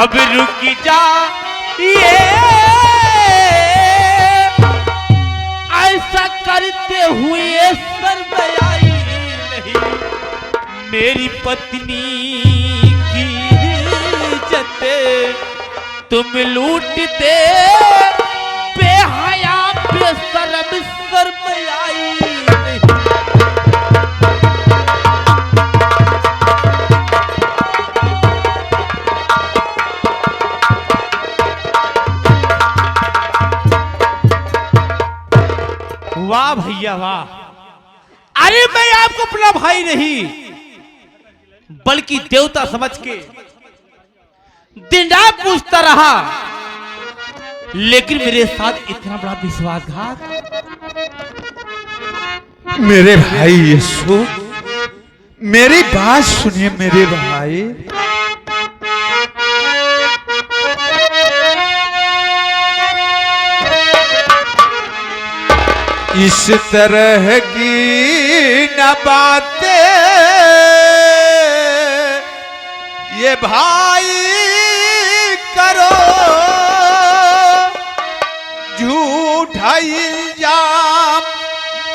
अब रुक जा ये ऐसा करते हुए शर्माई नहीं मेरी पत्नी की इज्जत तुम लूटते बेहया बेशर्म शर्माई नहीं। वाह भैया वाह। अरे मैं आपको अपना भाई नहीं बल्कि देवता समझ के दिन रात पूछता रहा, लेकिन मेरे साथ इतना बड़ा विश्वासघात। मेरे भाई यीशु, मेरी बात सुनिए मेरे भाई। इस तरह की न बातें ये भाई करो, झूठा इल्जाम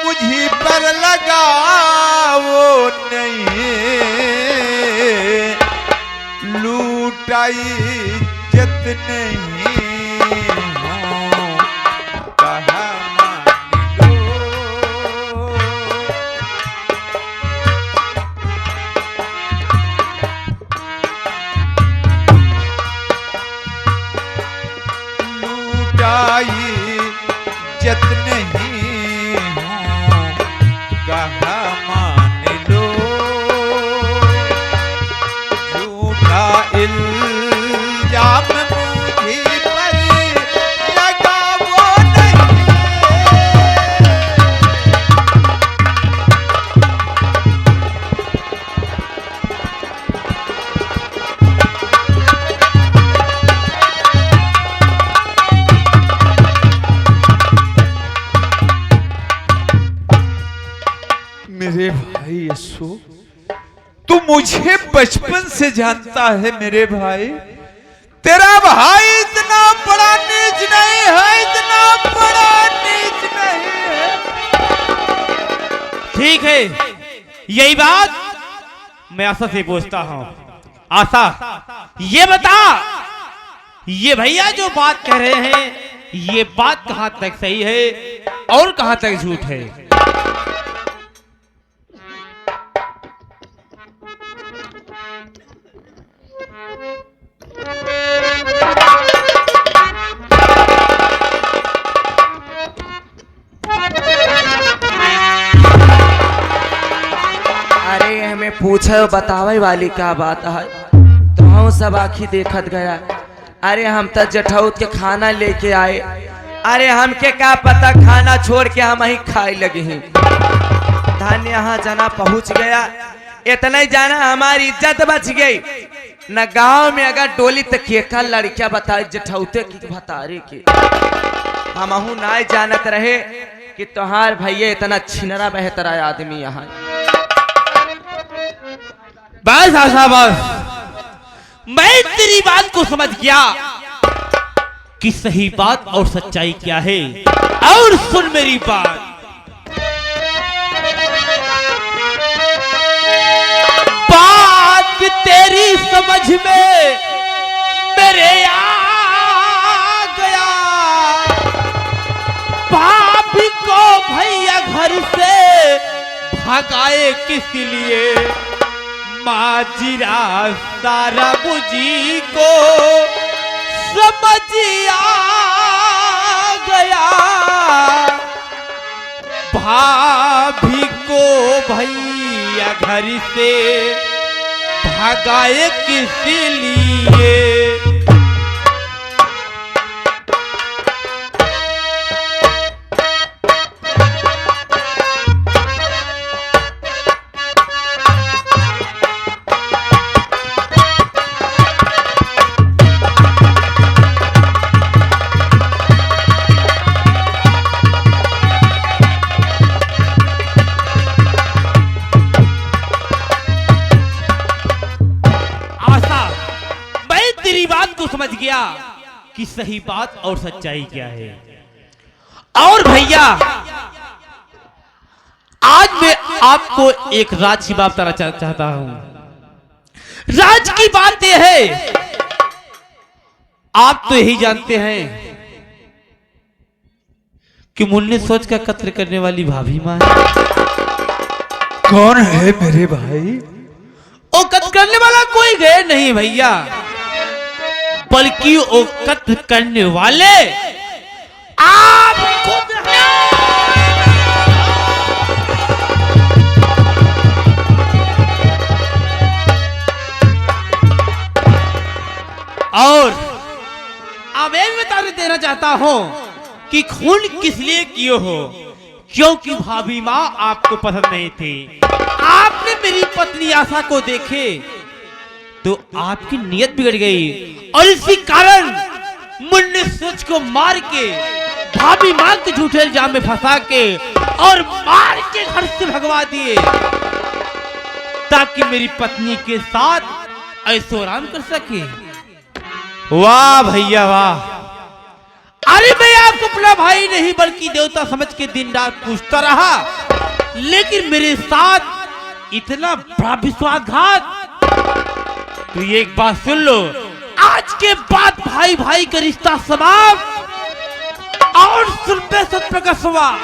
मुझी पर लगाओ नहीं, लूटाई इज्जत नहीं हो कहा इज्जत नहीं हो कहा मान लो, झूठा इल्जाम मुझे पर लगाओ नहीं। मेरे भाई यीशु, तू मुझे बचपन से जानता है मेरे भाई, तेरा भाई इतना बड़ा नीच नहीं है, इतना बड़ा नीच नहीं है। ठीक है, यही बात मैं आशा से पूछता हूं। आशा ये बता, ये भैया जो बात कह रहे हैं ये बात कहां तक सही है और कहां तक झूठ है? अरे हमें पूछे बतावे वाली क्या बात है, तो हम सब आखी देखत गया। अरे हम तो जठौत के खाना लेके आए, अरे हमके क्या पता खाना छोड़ के हम ही खाए लगे हैं। धन्य यहाँ जना पहुँच गया, इतना ही जाना हमारी इज्जत बच गई। न गांव में अगर डोली तो केका लड़कियां बताए जठौते की भतारे की, हमहू ना जानत रहे कि तोहार भैया इतना छिनरा बेहतरा आदमी यहाँ। बस आशा बस, मैं तेरी बात को समझ गया कि सही बात और सच्चाई क्या है। और सुन मेरी बात, बात तेरी समझ में मेरे आ गया। भाभी को भैया घर से भगाए किस लिए, माजिरा सारा मुझी को समझ आ गया। भाभी को भैया घर से भगाए किस लिए, कि सही बात और सच्चाई क्या है। और भैया आज मैं आपको एक राज की बात बताना चाहता हूं। राज की बात यह है, आप तो यही जानते हैं कि मुन्ने सोच का कत्ल करने वाली भाभी मां है। कौन है मेरे भाई? वो कत्ल करने वाला कोई गए नहीं भैया, बल्कि वो कत्ल करने वाले आप खुद हैं। और अब एक बता देना चाहता हूं कि खून किस लिए किए हो, क्योंकि भाभी मां आपको पसंद नहीं थी। आपने मेरी पत्नी आशा को देखे तो आपकी नीयत बिगड़ गई और इसी कारण मुन्ने सोच को मार के भाभी मां के झूठे इल्जाम में फंसा के और मार के घर से भगवा दिए, ताकि मेरी पत्नी के साथ ऐशो आराम कर सके। वाह भैया वाह। अरे मैं आपको अपना भाई नहीं बल्कि देवता समझ के दिन रात पूछता रहा, लेकिन मेरे साथ इतना बड़ा विश्वासघात। तो ये एक बात सुन लो, आज के बाद भाई भाई का रिश्ता समाप्त और सुनते सत्य का सवाल।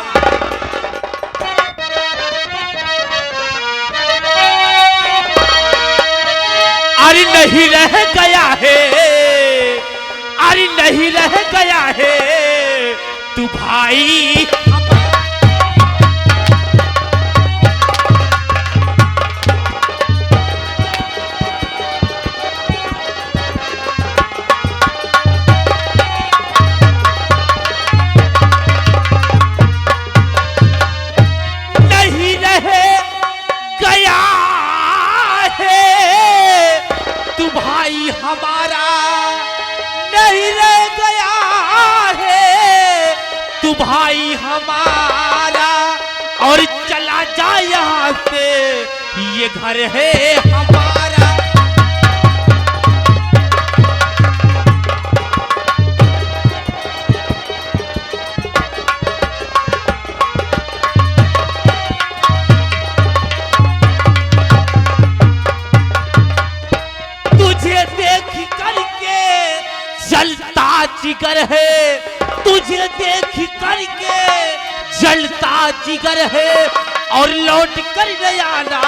अरे नहीं रह गया है, अरे नहीं रह गया है तू भाई। हमारा नहीं रह गया है तू भाई हमारा, और चला जा यहाँ से ये घर है हमारा। जलता जिगर है, तुझे देख करके जलता जिगर है, और लौट कर न आना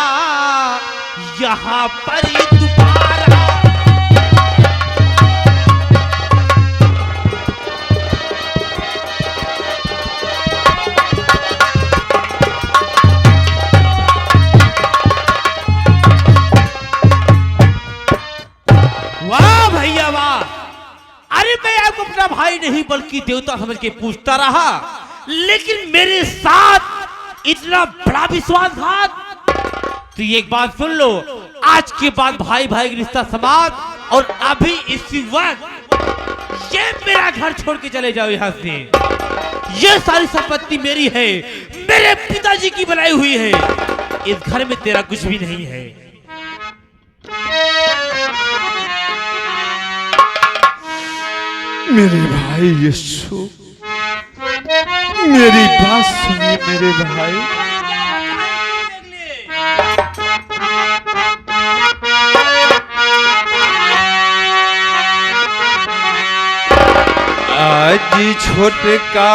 यहाँ पर दोबारा। वाह भैया वाह। अरे मैं आपको अपना भाई नहीं बल्कि देवता समझ के पूछता रहा, लेकिन मेरे साथ इतना बड़ा विश्वासघात। तो ये एक बात सुन लो, आज के बाद भाई भाई का रिश्ता समाप्त, और अभी इसी वक्त ये मेरा घर छोड़ के चले जाओ यहाँ से। ये सारी संपत्ति मेरी है, मेरे पिताजी की बनाई हुई है। इस घर में तेरा कुछ भी नहीं है। मेरे भाई यीशु, मेरी बात सुनिए मेरे भाई। आज छोटका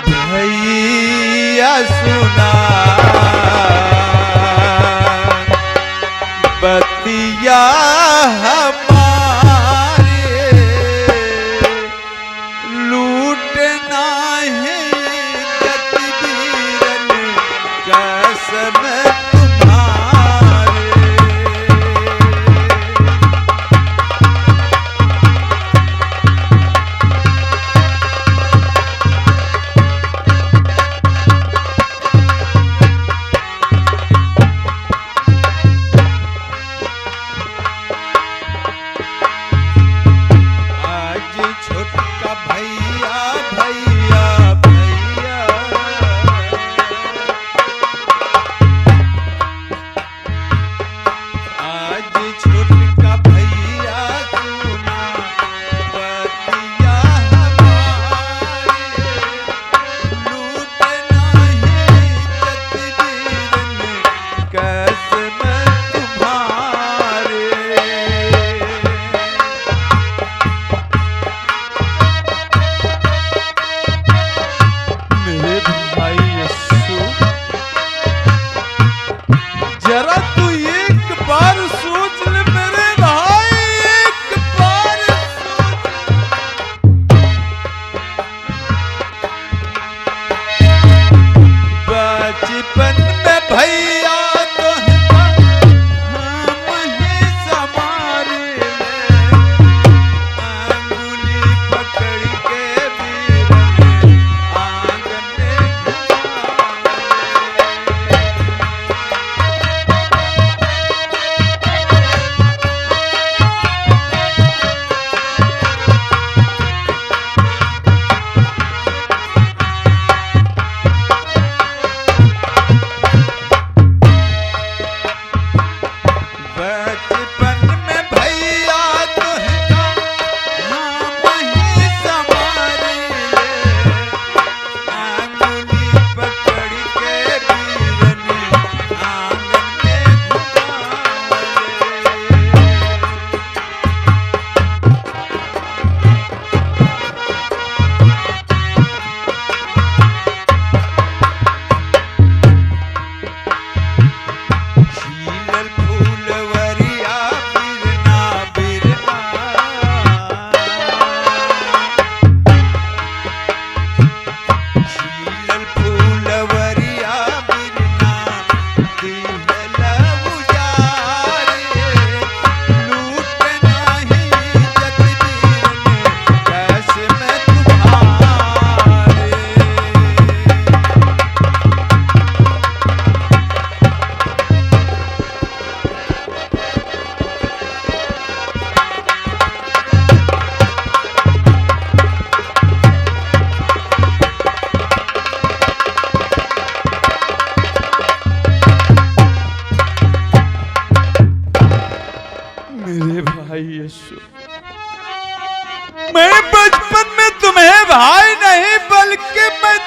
भैया सुना बतिया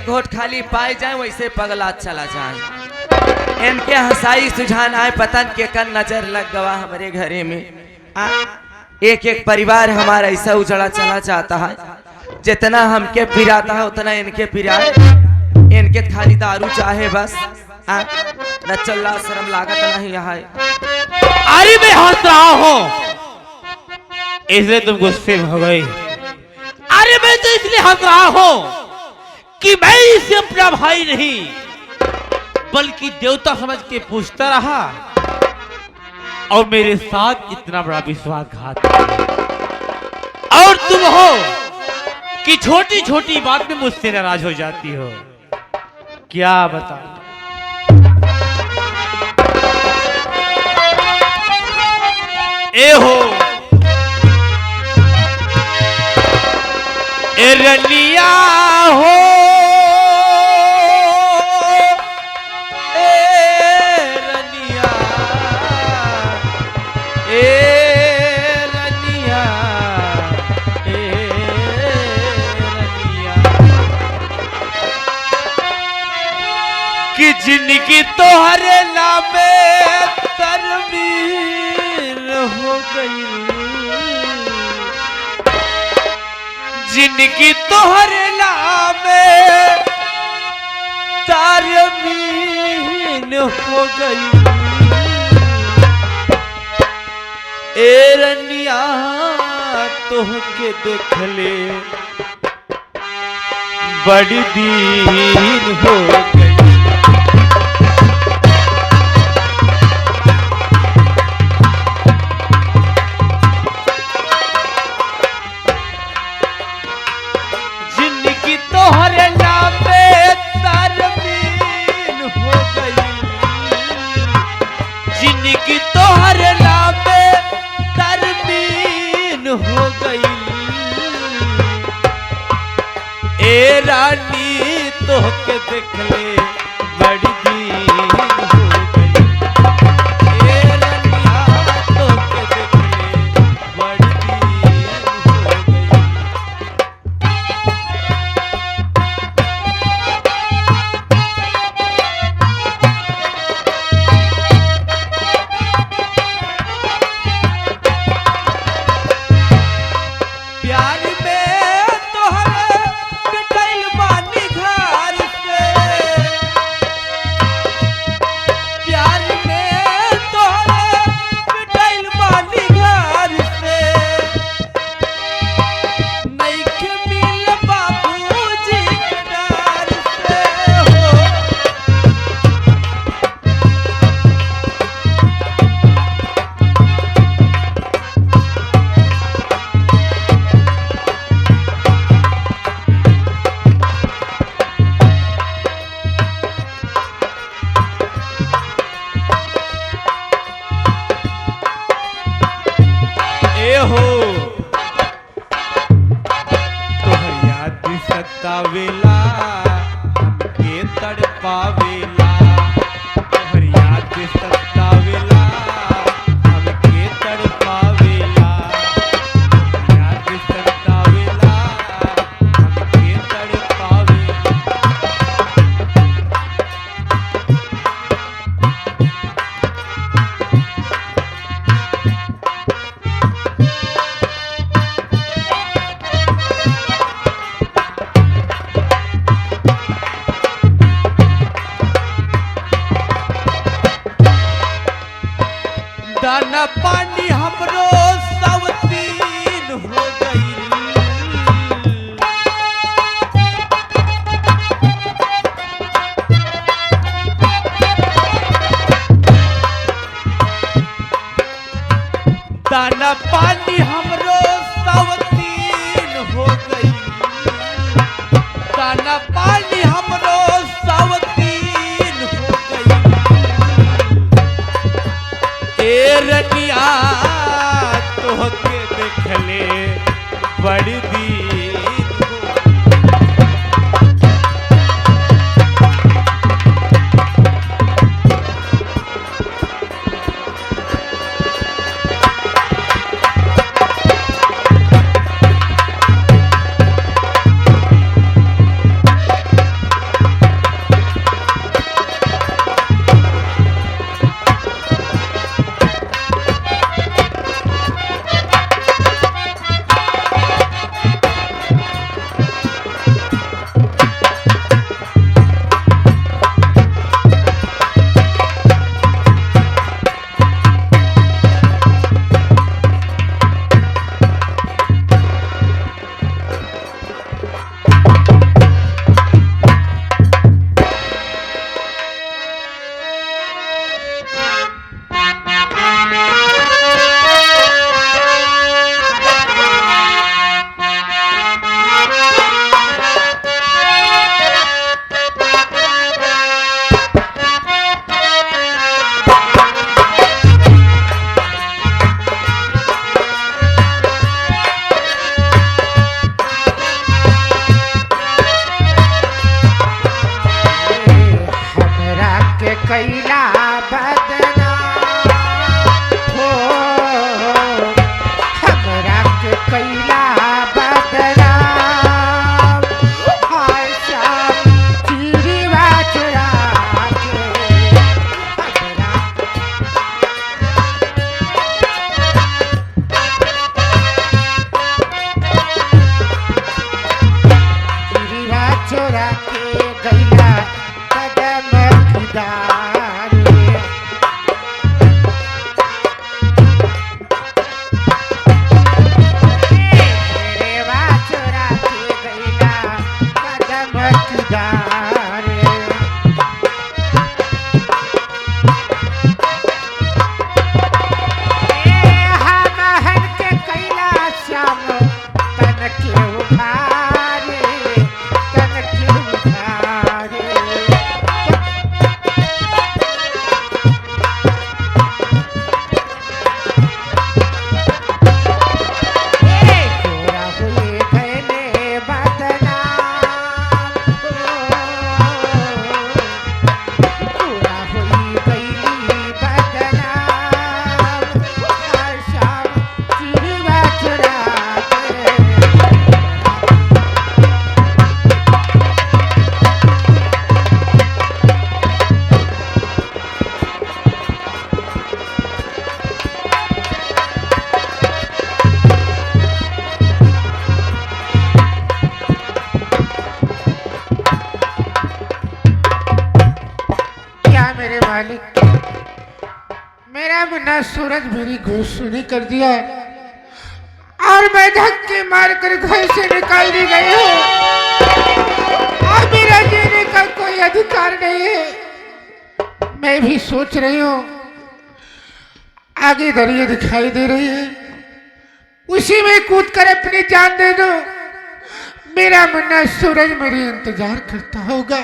एक घोट खाली पाए जाए वैसे पगला चला जाए। इनके हंसाई सुझान आए पतन के कन नजर लग गवा हमारे घरे में। एक एक परिवार हमारा ऐसा उजड़ा चला जाता है, जितना हमके पिराता है उतना इनके पिराए। इनके खाली दारू चाहे बस, न चल्ला शर्म लागत नहीं यहाँ। अरे मैं हंस रहा हूँ इसलिए तुम गुस्से में हो गई। अरे मैं तो इसलिए हंस रहा हूँ कि मैं इसे अपना भाई नहीं बल्कि देवता समझ के पूछता रहा और मेरे साथ इतना बड़ा विश्वासघात। और तुम हो कि छोटी छोटी बात में मुझसे नाराज हो जाती हो। क्या बताऊं? ए हो ए रनिया हो कि जिनकी तोहरे नामे तरमीर हो गई, जिनकी तोहरे नामे तरमीर हो गई। ए रनिया तोहके देख ले बड़ी दीन हो गई। जिनकी तोहरे नामे तरमीन हो गई, जिनकी तोहरे नामे तरमीन हो गई। ए रानी तोहके देख ले बड़ी दीन हो गई। ए रनिया तोहके देख ले बड़ी दीन हो गई। प्यार में तोहरे पिटैल बानी घर से, प्यार में तोहरे पिटैल बानी घर से। नइखे मिल बाबूजी के डर से हो। ए हो तोहर याद सतावेला हमके तड़पावेला, तोहर याद सतावेला हमके तड़पावेला, तोहर याद सतावेला हमके तड़पावेला। दाना पानी हमरो सब तीन हो गई। दाना पानी हमरो सब तीन हो गई। दाना पानी हमरो सब तीन हो गई। ए रनिया तोहके देख ले बड़ी दीन हो। कैला बदना हो हमरा के कैला बदना हाय श्याम चिड़िया चुरा के हमरा चिड़िया चुरा के गैला कदम खुदारे चिड़िया चुरा के गैला कदम खुदारे हमहन के कैला श्याम तन के उखारे तन के उखारे तोरा हुए भले बदना तोरा हुई गईली बदना श्याम चिड़िया चुरा के क्या मेरे मालिक मेरा मुन्ना सूरज मेरी घुसखोरी कर दिया है और मैं धक्के मार कर घर से निकाल दी गई हूँ और मेरा जीने का कोई अधिकार नहीं है। मैं भी सोच रही हूँ आगे दरिया दिखाई दे रही है उसी में कूद कर अपनी जान दे दो। मेरा मुन्ना सूरज मेरी इंतजार करता होगा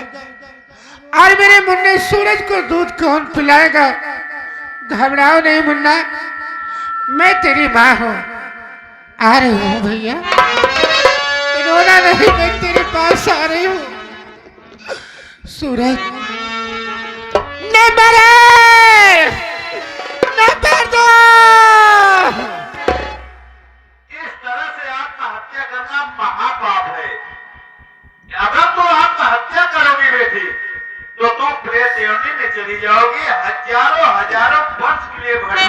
और मेरे मुन्ने सूरज को दूध कौन पिलाएगा। घबराओ नहीं मुन्ना मैं तेरी माँ हूँ आ रही हूँ भैया रोना नहीं मैं तेरे पास आ रही हूँ। सूरज न मरे न मर दो। इस तरह से आत्महत्या करना महापाप है। अगर तू आत्महत्या करोगी बेटी तो तुम प्रेत योनि में चली जाओगी हजारों हजारों वर्ष के लिए भटकी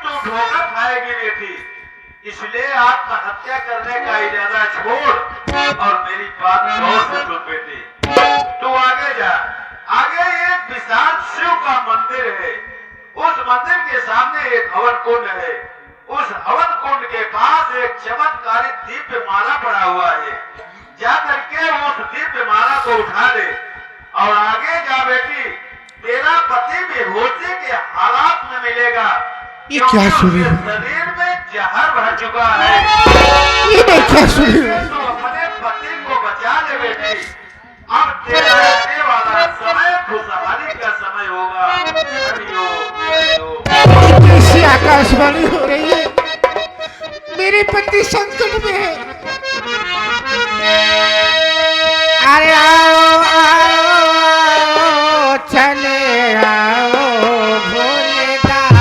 तू धोखा खाएगी बेटी। इसलिए आत्महत्या करने का इरादा छोड़ और मेरी बात गौर से सुन बेटी। तू आगे जा आगे एक विशाल शिव का मंदिर है उस मंदिर के सामने एक हवन कुंड है उस हवन कुंड के पास एक चमत्कारी दिव्य माला पड़ा हुआ है। जा करके उस दिव्य माला को उठा ले और आगे जा बेटी तेरा पति बेहोशी के हालात में मिलेगा। ये क्या सुनी शरीर में जहर भर चुका है। ये मैं क्या सुनी तो अपने पति को बचा ले बेटी। अब तेरा आने वाला समय खुशहाली का समय होगा। हरिओम हरिओम। कैसी आकाशवाणी हो रही है मेरे पति संकट में है। अरे आओ आओ आओ चले आओ भोले दानी।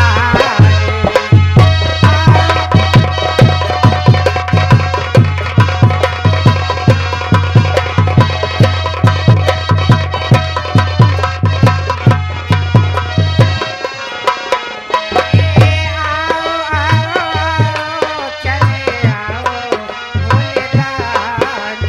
चले आओ भोले दानी।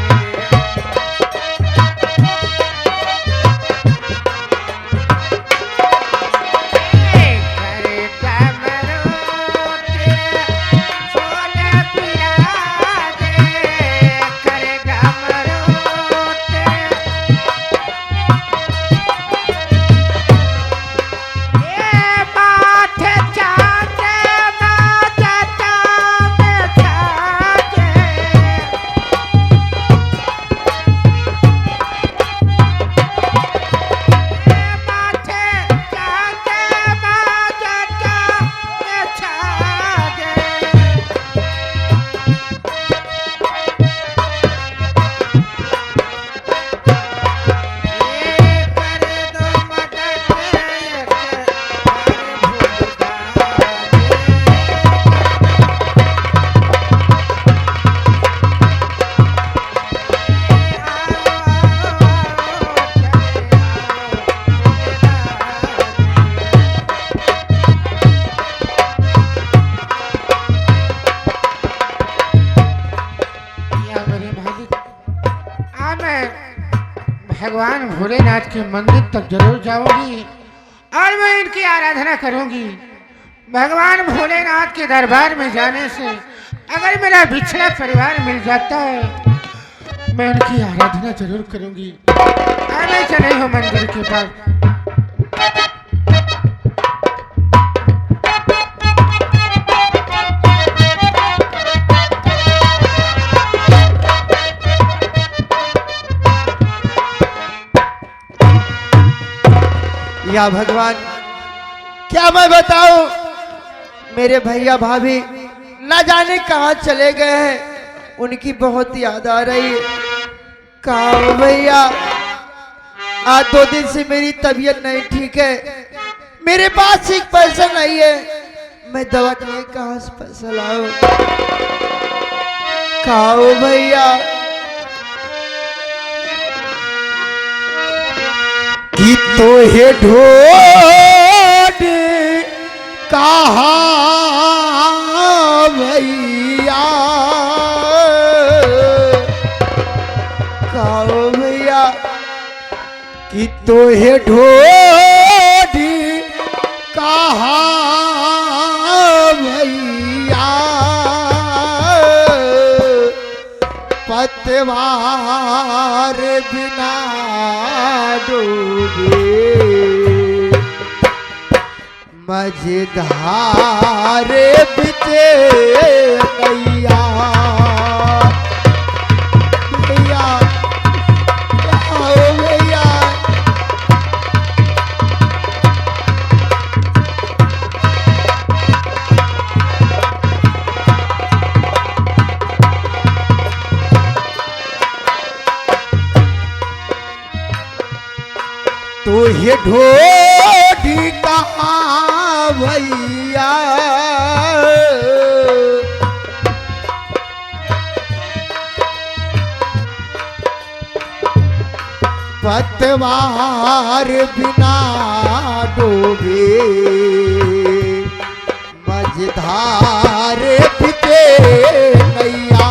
भगवान भोलेनाथ के मंदिर तक जरूर जाऊंगी और मैं इनकी आराधना करूंगी। भगवान भोलेनाथ के दरबार में जाने से अगर मेरा बिछड़ा परिवार मिल जाता है मैं उनकी आराधना जरूर करूंगी। आने चले हो मंदिर के पास। या भगवान, क्या मैं बताऊं, मेरे भैया भाभी न जाने कहाँ चले गए हैं। उनकी बहुत याद आ रही है। कहाँ हो भैया? आज 2 दिन से मेरी तबीयत नहीं ठीक है, मेरे पास एक पैसा नहीं है, मैं दवा के लिए कहाँ से पैसा लाऊं? कहाँ हो भैया? कि तो हे ढोड कहा भैया, कहो भैया, कि तो हे ढोड कहा भैया, पतवार बिना डूबे मझधार बिचे नैया। भैया आओ भैया, तो ये ढोडी कहाँ भैया, पतवार बिना डूबे मझधार बिचे नैया।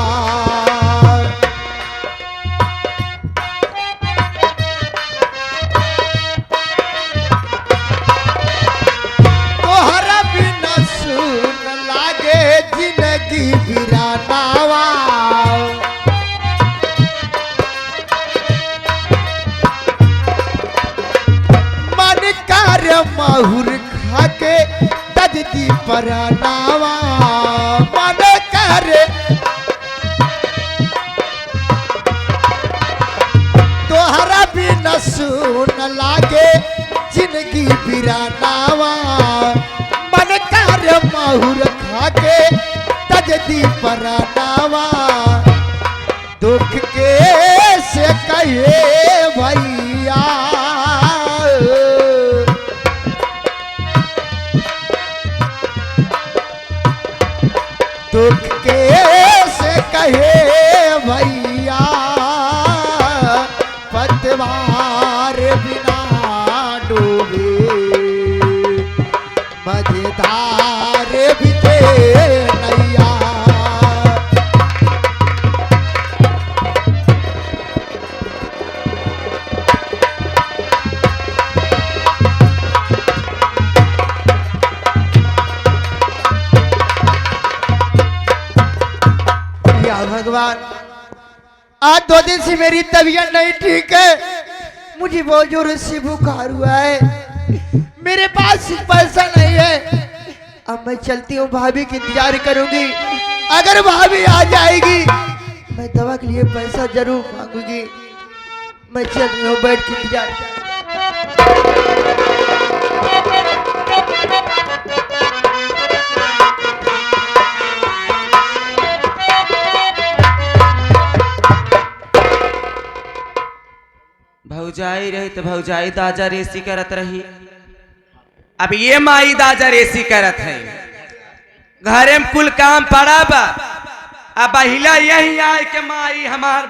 बिरानावा मन कर माहुर खाके दजदी परनावा, मन कर तोहरा बिना सुन लागे जिंदगी बिरानावा, मन कर माहुर खाके दजदी परनावा, दुख के से कहे भैया, दुख के से कहे भैया, पतवार बिना डूबे मझधार बिचे नैया। भगवान, आज 2 दिन से मेरी तबीयत नहीं ठीक है, मुझे बहुत जोर से बुखार हुआ है, मेरे पास पैसा नहीं है। अब मैं चलती हूँ, भाभी की इंतजार करूंगी, अगर भाभी आ जाएगी मैं दवा के लिए पैसा जरूर मांगूंगी। मैं चल रही हूँ, बैठ के इंतजार। भौजाई रही तो भौजाई दाजा रेसी करत रही, अब ये माई दाजा रेसी करत है। घरे में कुल काम पड़ा बा, अब बहिला यही आए के माई हमार